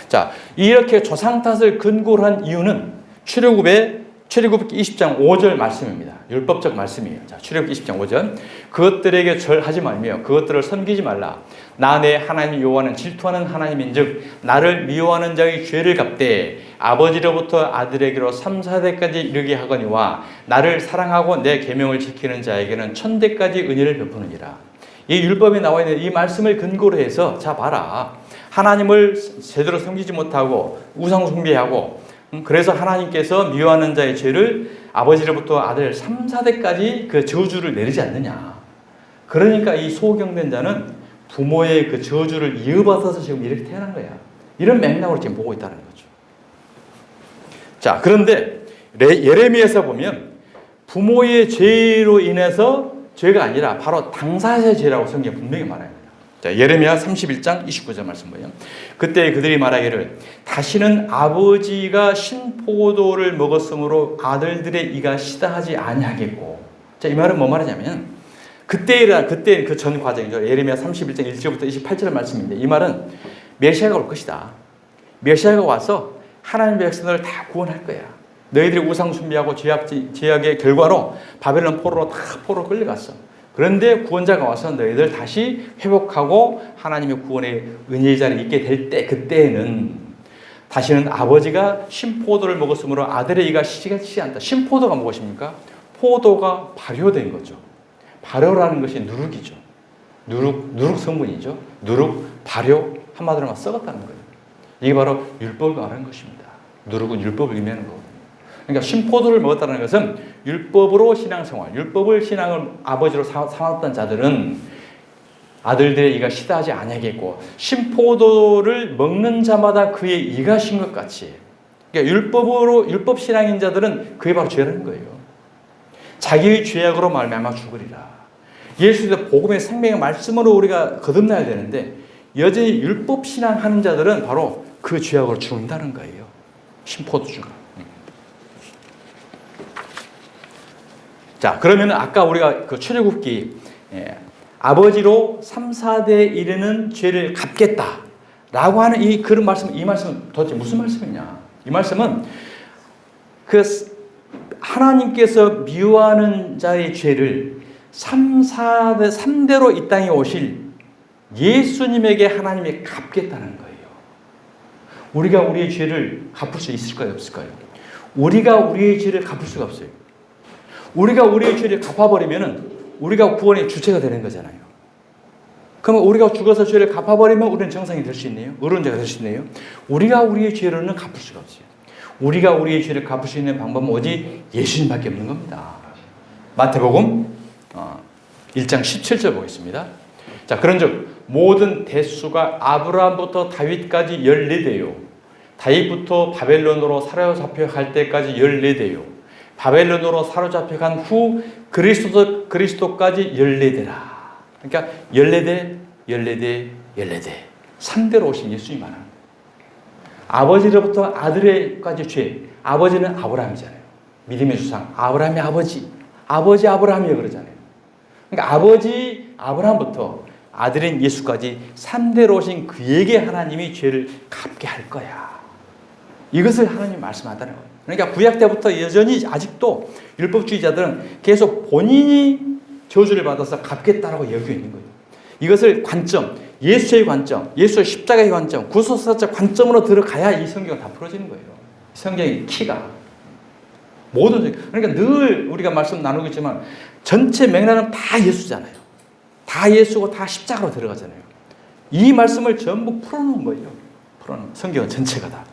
자, 이렇게 조상 탓을 근거로 한 이유는 출애굽기 20장 5절 말씀입니다. 율법적 말씀이에요. 자, 출애굽기 20장 5절. 그것들에게 절하지 말며 그것들을 섬기지 말라. 나 내 하나님 여호와는 질투하는 하나님인즉 나를 미워하는 자의 죄를 갚되 아버지로부터 아들에게로 3, 4대까지 이르게 하거니와 나를 사랑하고 내 계명을 지키는 자에게는 1000대까지 은혜를 베푸느니라. 이 율법에 나와 있는 이 말씀을 근거로 해서 자 봐라. 하나님을 제대로 섬기지 못하고 우상 숭배하고 그래서 하나님께서 미워하는 자의 죄를 아버지로부터 아들 3, 4대까지 그 저주를 내리지 않느냐. 그러니까 이 소경된 자는 부모의 그 저주를 이어받아서 지금 이렇게 태어난 거야. 이런 맥락으로 지금 보고 있다는 거죠. 자, 그런데 예레미야에서 보면 부모의 죄로 인해서 죄가 아니라 바로 당사자의 죄라고 성경에 분명히 말합니다. 자, 예레미야 31장 29절 말씀 보면 그때 그들이 말하기를 다시는 아버지가 신포도를 먹었으므로 아들들의 이가 시다하지 아니하겠고. 자, 이 말은 뭐 말하냐면 그때 그 전 과정이죠. 예레미야 31장 1절부터 28절 말씀인데 이 말은 메시아가 올 것이다. 메시아가 와서 하나님의 백성들을 다 구원할 거야. 너희들이 우상 숭배하고 죄악의 결과로 바벨론 포로로 다 포로 끌려갔어. 그런데 구원자가 와서 너희들 다시 회복하고 하나님의 구원의 은혜의 자리에 있게 될 때, 그때에는 다시는 아버지가 신포도를 먹었으므로 아들의 이가 시집하지 않다. 신포도가 무엇입니까? 포도가 발효된 거죠. 발효라는 것이 누룩이죠. 누룩 성분이죠. 누룩, 발효, 한마디로 말하면 썩었다는 거예요. 이게 바로 율법을 말하는 것입니다. 누룩은 율법을 의미하는 거거든요. 그러니까 신포도를 먹었다는 것은 율법으로 신앙생활, 신앙을 아버지로 삼았던 자들은 아들들의 이가 시다하지 아니하겠고, 신포도를 먹는 자마다 그의 이가 신 것 같이, 그러니까 율법 신앙인 자들은 그게 바로 죄라는 거예요. 자기의 죄악으로 말미암아 죽으리라. 예수의 복음의 생명의 말씀으로 우리가 거듭나야 되는데, 여전히 율법 신앙하는 자들은 바로 그 죄악으로 죽는다는 거예요. 신포도주가. 자, 그러면 아까 우리가 그 출애굽기 아버지로 3, 4대에 이르는 죄를 갚겠다라고 하는 이 말씀은 도대체 무슨 말씀이냐? 이 말씀은 그 하나님께서 미워하는 자의 죄를 3대로 이 땅에 오실 예수님에게 하나님이 갚겠다는 거예요. 우리가 우리의 죄를 갚을 수 있을까요? 없을까요? 우리가 우리의 죄를 갚을 수가 없어요. 우리가 우리의 죄를 갚아버리면 우리가 구원의 주체가 되는 거잖아요. 그러면 우리가 죽어서 죄를 갚아버리면 우리는 정상이 될 수 있네요. 의론자가 될 수 있네요. 우리가 우리의 죄로는 갚을 수가 없어요. 우리가 우리의 죄를 갚을 수 있는 방법은 오직 예수님밖에 없는 겁니다. 마태복음 1장 17절 보겠습니다. 자, 그런즉 모든 대수가 아브라함부터 다윗까지 14대요. 다윗부터 바벨론으로 사로잡혀갈 때까지 14대요. 바벨론으로 사로잡혀간 후 그리스도까지 14대라. 그러니까 14대 3대로 오신 예수님 말하는 거예요. 아버지로부터 아들에까지 죄. 아버지는 아브라함이잖아요. 믿음의 조상 아브라함의 아버지 아브라함이요 그러잖아요. 그러니까 아버지 아브라함부터 아들인 예수까지 3대로 오신 그에게 하나님이 죄를 갚게 할 거야. 이것을 하나님이 말씀한다는 거예요. 그러니까 구약 때부터 여전히 아직도 율법주의자들은 계속 본인이 저주를 받아서 갚겠다라고 여기고 있는 거예요. 이것을 예수의 관점, 예수의 십자가의 관점, 구속사적 관점으로 들어가야 이 성경은 다 풀어지는 거예요. 성경의 키가. 그러니까 늘 우리가 말씀 나누고 있지만 전체 맥락은 다 예수잖아요. 다 예수고 다 십자가로 들어가잖아요. 이 말씀을 전부 풀어놓은 거예요. 성경은 전체가 다.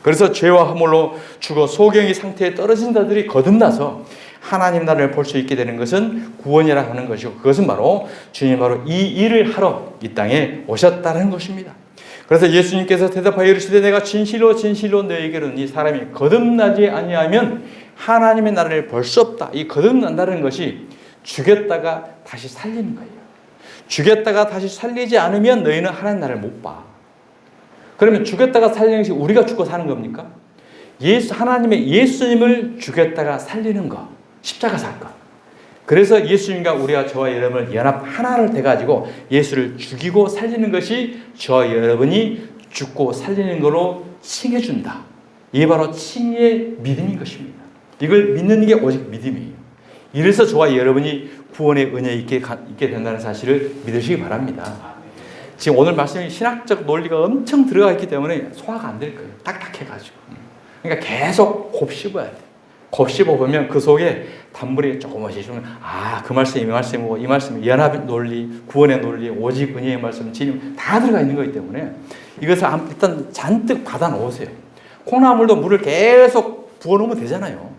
그래서 죄와 허물로 죽어 소경의 상태에 떨어진 자들이 거듭나서 하나님 나라를 볼 수 있게 되는 것은 구원이라 하는 것이고, 그것은 바로 주님이 바로 이 일을 하러 이 땅에 오셨다는 것입니다. 그래서 예수님께서 대답하여 이르시되 내가 진실로 너희에게 이르노니 사람이 거듭나지 아니하면 하나님의 나라를 볼 수 없다. 이 거듭난다는 것이 죽였다가 다시 살리는 거예요. 죽였다가 다시 살리지 않으면 너희는 하나님 나라를 못 봐. 그러면 죽였다가 살리는 것이 우리가 죽고 사는 겁니까? 하나님의 예수님을 죽였다가 살리는 거, 십자가 사건. 그래서 예수님과 우리와 저와 여러분을 연합 하나를 돼가지고 예수를 죽이고 살리는 것이 저와 여러분이 죽고 살리는 걸로 칭해준다. 이게 바로 칭의의 믿음인 것입니다. 이걸 믿는 게 오직 믿음이에요. 이래서 저와 여러분이 구원의 은혜에 있게 된다는 사실을 믿으시기 바랍니다. 지금 오늘 말씀이 신학적 논리가 엄청 들어가 있기 때문에 소화가 안 될 거예요. 딱딱해가지고. 그러니까 계속 곱씹어야 돼. 곱씹어보면 그 속에 단물이 조금씩 주면 그 말씀, 이 말씀이고, 이 말씀, 연합의 논리, 구원의 논리, 오직 은혜의 말씀, 진리 다 들어가 있는 거기 때문에 이것을 일단 잔뜩 받아 놓으세요. 콩나물도 물을 계속 부어놓으면 되잖아요.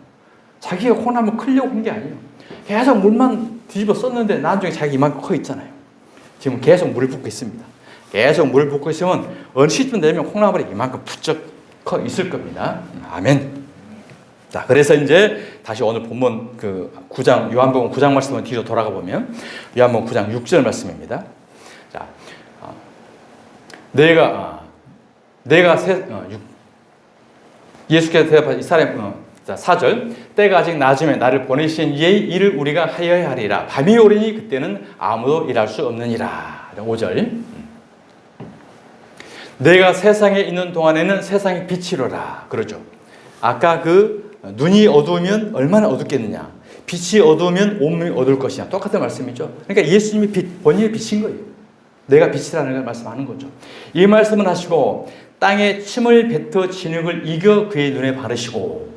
자기가 콩나물 크려고 한 게 아니에요. 계속 물만 뒤집어 썼는데 나중에 자기 이만큼 커 있잖아요. 지금 계속 물을 붓고 있습니다. 계속 물을 붓고 있으면 어느 시점 되면 콩나물이 이만큼 부쩍 커 있을 겁니다. 아멘. 자, 그래서 이제 다시 오늘 본문 요한복음 9장 말씀을 뒤로 돌아가 보면 요한복음 9장 6절 말씀입니다. 자, 예수께서 대답하신 이 사람 4절 때가 아직 낮음에 나를 보내신 이의 일을 우리가 하여야 하리라. 밤이 오리니 그때는 아무도 일할 수 없느니라. 5절 내가 세상에 있는 동안에는 세상의 빛이로라. 그러죠. 아까 그 눈이 어두우면 얼마나 어둡겠느냐. 빛이 어두우면 온몸이 어두울 것이냐. 똑같은 말씀이죠. 그러니까 예수님이 빛, 본인의 빛인 거예요. 내가 빛이라는 걸 말씀하는 거죠. 이 말씀을 하시고 땅에 침을 뱉어 진흙을 이겨 그의 눈에 바르시고,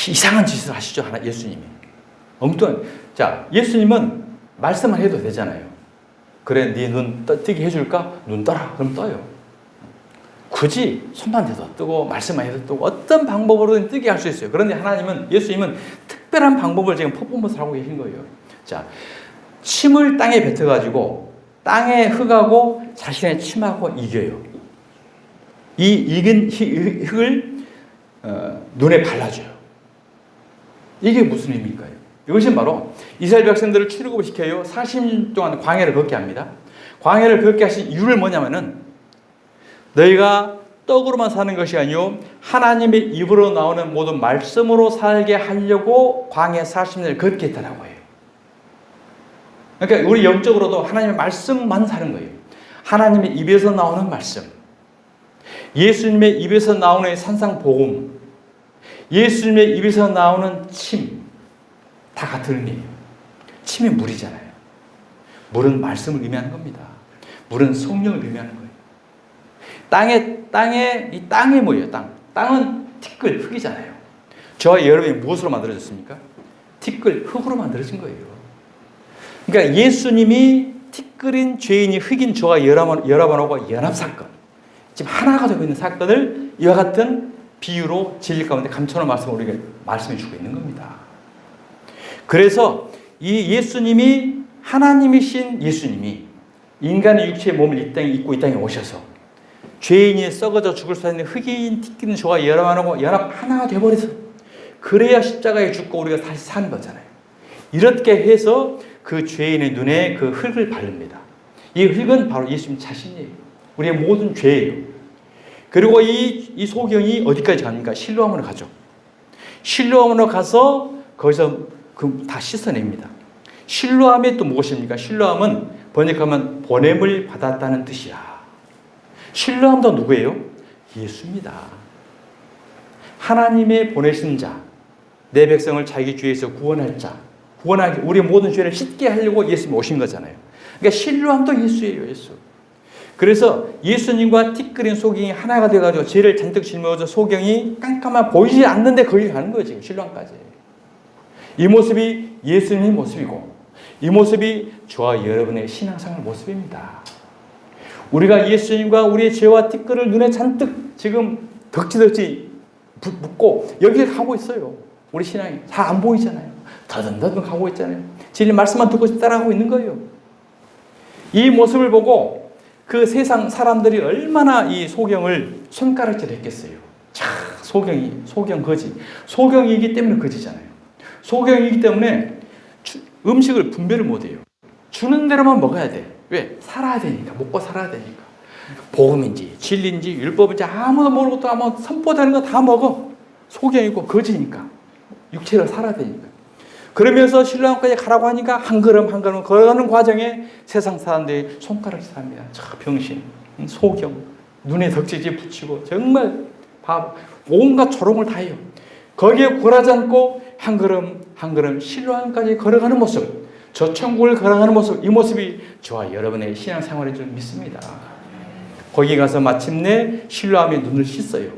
이상한 짓을 하시죠. 하나 예수님이. 엉뚱한. 자, 예수님은 말씀만 해도 되잖아요. 그래, 네 눈 뜨게 해줄까? 눈 떠라. 그럼 떠요. 굳이 손만 대도 뜨고 말씀만 해도 뜨고 어떤 방법으로든 뜨게 할 수 있어요. 그런데 하나님은, 예수님은 특별한 방법을 지금 퍼포먼스를 하고 계신 거예요. 자, 침을 땅에 뱉어가지고 땅에 흙하고 자신의 침하고 이겨요. 이 익은 흙을 눈에 발라줘요. 이게 무슨 의미일까요? 이것이 바로 이스라엘 백성들을 출애굽시켜요. 40년 동안 광야를 걷게 합니다. 광야를 걷게 하신 이유를 뭐냐면은, 너희가 떡으로만 사는 것이 아니요 하나님의 입으로 나오는 모든 말씀으로 살게 하려고 광야 40년을 걷게 했다라고 해요. 그러니까 우리 영적으로도 하나님의 말씀만 사는 거예요. 하나님의 입에서 나오는 말씀, 예수님의 입에서 나오는 산상복음, 예수님의 입에서 나오는 침, 다 같은 의미예요. 침이 물이잖아요. 물은 말씀을 의미하는 겁니다. 물은 성령을 의미하는 거예요. 이 땅이 뭐예요? 땅은 티끌, 흙이잖아요. 저와 여러분이 무엇으로 만들어졌습니까? 티끌, 흙으로 만들어진 거예요. 그러니까 예수님이 티끌인 죄인이 흙인 저와 여러분하고 연합사건, 지금 하나가 되고 있는 사건을 이와 같은 비유로 진리 가운데 감춰놓은 말씀을 우리에게 말씀해 주고 있는 겁니다. 그래서 이 예수님이, 하나님이신 예수님이 인간의 육체의 몸을 이 땅에 입고 이 땅에 오셔서 죄인이 썩어져 죽을 수 있는 흙인 티끌인 저와 여러분하고 연합 하나가 되어버려서, 그래야 십자가에 죽고 우리가 다시 사는 거잖아요. 이렇게 해서 그 죄인의 눈에 그 흙을 바릅니다. 이 흙은 바로 예수님 자신이에요. 우리의 모든 죄예요. 그리고 이 소경이 어디까지 갑니까? 실로암으로 가죠. 실로암으로 가서 거기서 다 씻어냅니다. 실로암이 또 무엇입니까? 실로암은 번역하면 보냄을 받았다는 뜻이야. 실로암도 누구예요? 예수입니다. 하나님의 보내신 자, 내 백성을 자기 죄에서 구원할 자, 구원하기, 우리의 모든 죄를 씻게 하려고 예수님이 오신 거잖아요. 그러니까 실로암도 예수예요, 예수. 그래서 예수님과 티끌인 소경이 하나가 돼가지고 죄를 잔뜩 짊어져 소경이 깜깜한 보이지 않는데 거기 가는 거예요, 지금 실로암까지. 이 모습이 예수님의 모습이고, 이 모습이 저와 여러분의 신앙생활 모습입니다. 우리가 예수님과 우리의 죄와 티끌을 눈에 잔뜩 지금 덕지덕지 묶고 여기에 가고 있어요. 우리 신앙이 잘 안 보이잖아요. 더듬더듬 가고 있잖아요. 진리 말씀만 듣고 따라가고 있는 거예요. 이 모습을 보고 그 세상 사람들이 얼마나 이 소경을 손가락질 했겠어요. 자, 소경 거지. 소경이기 때문에 거지잖아요. 소경이기 때문에 음식을 분별을 못해요. 주는 대로만 먹어야 돼. 왜? 살아야 되니까. 먹고 살아야 되니까. 복음인지 진리인지 율법인지 아무도 모르는 것도 아무 선포되는 거 다 먹어. 소경이고 거지니까. 육체로 살아야 되니까. 그러면서 신랑까지 가라고 하니까 한 걸음 한 걸음 걸어가는 과정에 세상 사람들이 손가락질 합니다. 병신, 소경, 눈에 덕지지 붙이고 정말 바보, 온갖 조롱을 다 해요. 거기에 굴하지 않고 한 걸음 한 걸음 신랑까지 걸어가는 모습, 저 천국을 걸어가는 모습, 이 모습이 저와 여러분의 신앙생활인 줄 믿습니다. 거기 가서 마침내 실로암이 눈을 씻어요.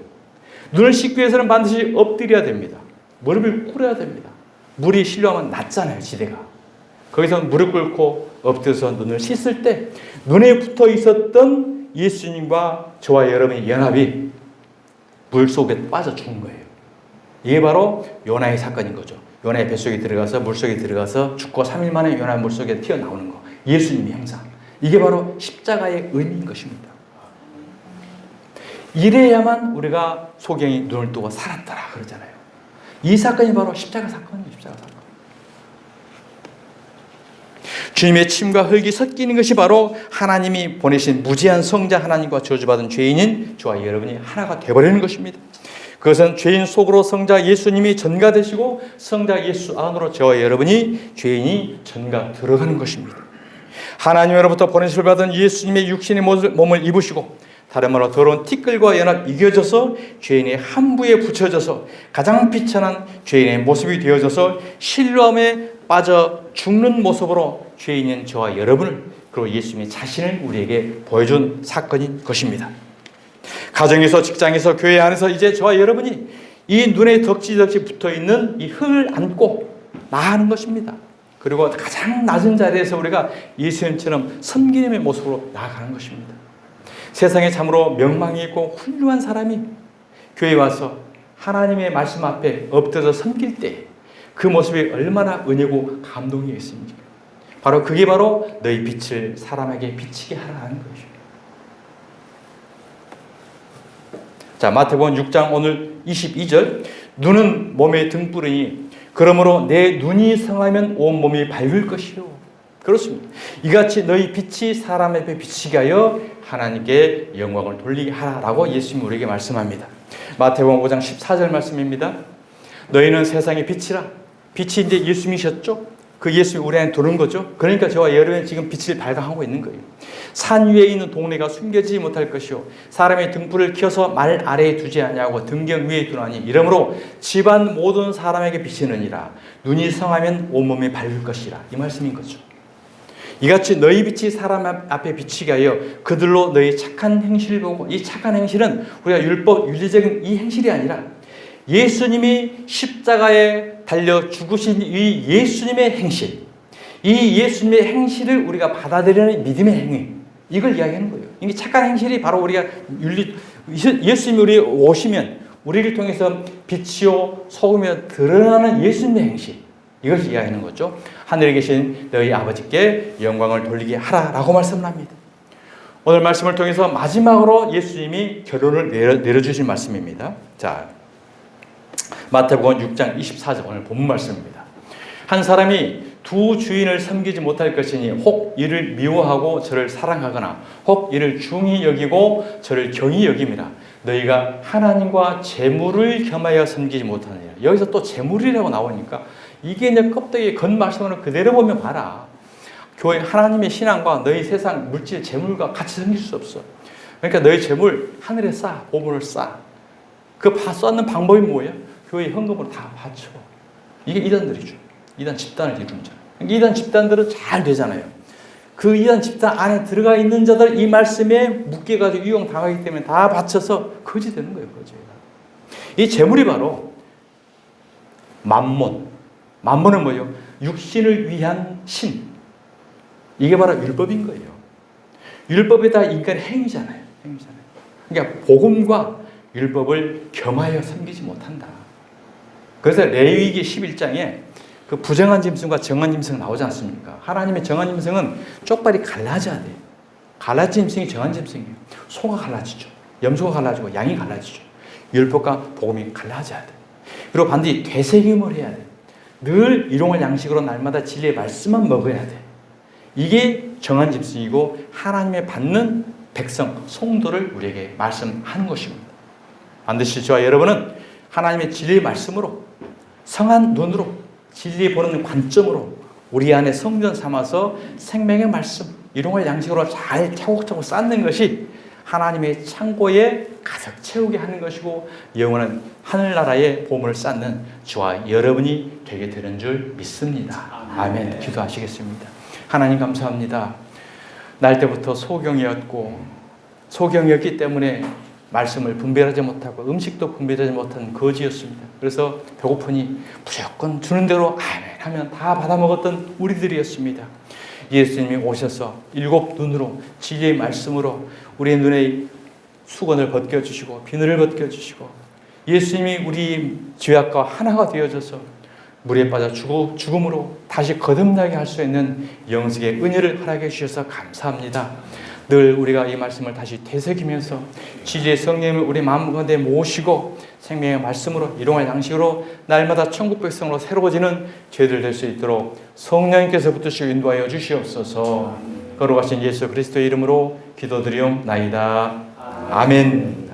눈을 씻기 위해서는 반드시 엎드려야 됩니다. 무릎을 꿇어야 됩니다. 물이 실로암은 낮잖아요, 지대가. 거기서 무릎 꿇고 엎드려서 눈을 씻을 때 눈에 붙어 있었던 예수님과 저와 여러분의 연합이 물 속에 빠져 죽은 거예요. 이게 바로 요나의 사건인 거죠. 요나의 뱃속에 들어가서 물속에 들어가서 죽고 3일 만에 요나 물속에 튀어나오는 거. 예수님의 형상. 이게 바로 십자가의 의미인 것입니다. 이래야만 우리가 소경이 눈을 뜨고 살았더라 그러잖아요. 이 사건이 바로 십자가 사건이에요. 십자가 사건. 주님의 침과 흙이 섞이는 것이 바로 하나님이 보내신 무지한 성자 하나님과 저주받은 죄인인 저와 여러분이 하나가 되어버리는 것입니다. 그것은 죄인 속으로 성자 예수님이 전가되시고 성자 예수 안으로 저와 여러분이 죄인이 전가 들어가는 것입니다. 하나님으로부터 보내심을 받은 예수님의 육신의 몸을 입으시고 다른 말로 더러운 티끌과 연합 이겨져서 죄인의 함부에 붙여져서 가장 비천한 죄인의 모습이 되어져서 실로함에 빠져 죽는 모습으로 죄인인 저와 여러분을, 그리고 예수님의 자신을 우리에게 보여준 사건인 것입니다. 가정에서, 직장에서, 교회 안에서 이제 저와 여러분이 이 눈에 덕지덕지 붙어있는 이 흙을 안고 나아가는 것입니다. 그리고 가장 낮은 자리에서 우리가 예수님처럼 섬기는 모습으로 나아가는 것입니다. 세상에 참으로 명망이 있고 훌륭한 사람이 교회에 와서 하나님의 말씀 앞에 엎드려 섬길 때 그 모습이 얼마나 은혜고 감동이겠습니까? 바로 그게 바로 너희 빛을 사람에게 비치게 하라는 것입니다. 자, 마태복음 6장 오늘 22절, 눈은 몸의 등불이니 그러므로 내 눈이 성하면 온 몸이 밝을 것이요. 그렇습니다. 이같이 너희 빛이 사람 앞에 비치게 하여 하나님께 영광을 돌리게 하라라고 예수님이 우리에게 말씀합니다. 마태복음 5장 14절 말씀입니다. 너희는 세상의 빛이라. 빛이 이제 예수님이셨죠? 그 예수님이 우리 안에 도는 거죠. 그러니까 저와 여러분은 지금 빛을 발광하고 있는 거예요. 산 위에 있는 동네가 숨겨지지 못할 것이요 사람의 등불을 켜서 말 아래에 두지 아니하고 등경 위에 두나니 이러므로 집안 모든 사람에게 비치느니라. 눈이 성하면 온몸이 밝을 것이라. 이 말씀인 거죠. 이같이 너희 빛이 사람 앞에 비치게 하여 그들로 너희 착한 행실을 보고, 이 착한 행실은 우리가 율법, 윤리적인 이 행실이 아니라 예수님이 십자가에 달려 죽으신 이 예수님의 행실, 이 예수님의 행실을 우리가 받아들이는 믿음의 행위, 이걸 이야기하는 거예요. 이게 착한 행실이 바로 우리가 예수님이 우리 오시면 우리를 통해서 빛이요 소금이요 드러나는 예수님의 행실, 이것을 이야기하는 거죠. 하늘에 계신 너희 아버지께 영광을 돌리게 하라라고 말씀을 합니다. 오늘 말씀을 통해서 마지막으로 예수님이 결론을 내려주신 말씀입니다. 자, 마태복음 6장 24절 오늘 본문 말씀입니다. 한 사람이 두 주인을 섬기지 못할 것이니 혹 이를 미워하고 저를 사랑하거나 혹 이를 중히 여기고 저를 경히 여김이라. 너희가 하나님과 재물을 겸하여 섬기지 못하느니라. 여기서 또 재물이라고 나오니까 이게 이제 껍데기 겉말씀으로 그대로 보면 봐라. 교회 하나님의 신앙과 너희 세상 물질 재물과 같이 섬길 수 없어. 그러니까 너희 재물 하늘에 쌓아, 보물을 쌓아. 그 쌓는 방법이 뭐예요? 교회 현금으로 다 바쳐. 이게 이단들이죠. 이단 집단을 이루는 자. 이단 집단들은 잘 되잖아요. 그 이단 집단 안에 들어가 있는 자들 이 말씀에 묶여가지고 이용당하기 때문에 다 바쳐서 거지 되는 거예요. 거지. 이 재물이 바로 만몬. 만몬은 뭐예요? 육신을 위한 신. 이게 바로 율법인 거예요. 율법이 다 인간의 행위잖아요. 행위잖아요. 그러니까 복음과 율법을 겸하여 섬기지 못한다. 그래서 레위기 11장에 그 부정한 짐승과 정한 짐승 나오지 않습니까? 하나님의 정한 짐승은 쪽발이 갈라져야 돼요. 갈라진 짐승이 정한 짐승이에요. 소가 갈라지죠. 염소가 갈라지고 양이 갈라지죠. 율법과 복음이 갈라져야 돼요. 그리고 반드시 되새김을 해야 돼요. 늘 일용할 양식으로 날마다 진리의 말씀만 먹어야 돼요. 이게 정한 짐승이고 하나님의 받는 백성, 성도를 우리에게 말씀하는 것입니다. 반드시 저와 여러분은 하나님의 진리의 말씀으로 성한 눈으로 진리 보는 관점으로 우리 안에 성전 삼아서 생명의 말씀, 일용할 양식으로 잘 차곡차곡 쌓는 것이 하나님의 창고에 가득 채우게 하는 것이고 영원한 하늘나라의 보물을 쌓는 저와 여러분이 되게 되는 줄 믿습니다. 아멘. 기도하시겠습니다. 하나님 감사합니다. 날 때부터 소경이었기 때문에 말씀을 분별하지 못하고 음식도 분별하지 못한 거지였습니다. 그래서 배고프니 무조건 주는 대로 아멘 하면 다 받아먹었던 우리들이었습니다. 예수님이 오셔서 일곱 눈으로 진리의 말씀으로 우리의 눈에 수건을 벗겨주시고 비늘을 벗겨주시고 예수님이 우리 죄악과 하나가 되어져서 물에 빠져 죽음으로 다시 거듭나게 할 수 있는 영생의 은혜를 허락해 주셔서 감사합니다. 늘 우리가 이 말씀을 다시 되새기면서 진리의 성령을 우리 마음 가운데 모시고 생명의 말씀으로 일용할 양식으로 날마다 천국 백성으로 새로워지는 죄들 될 수 있도록 성령님께서 붙드시고 인도하여 주시옵소서. 거룩하신 예수 그리스도의 이름으로 기도드리옵나이다. 아멘.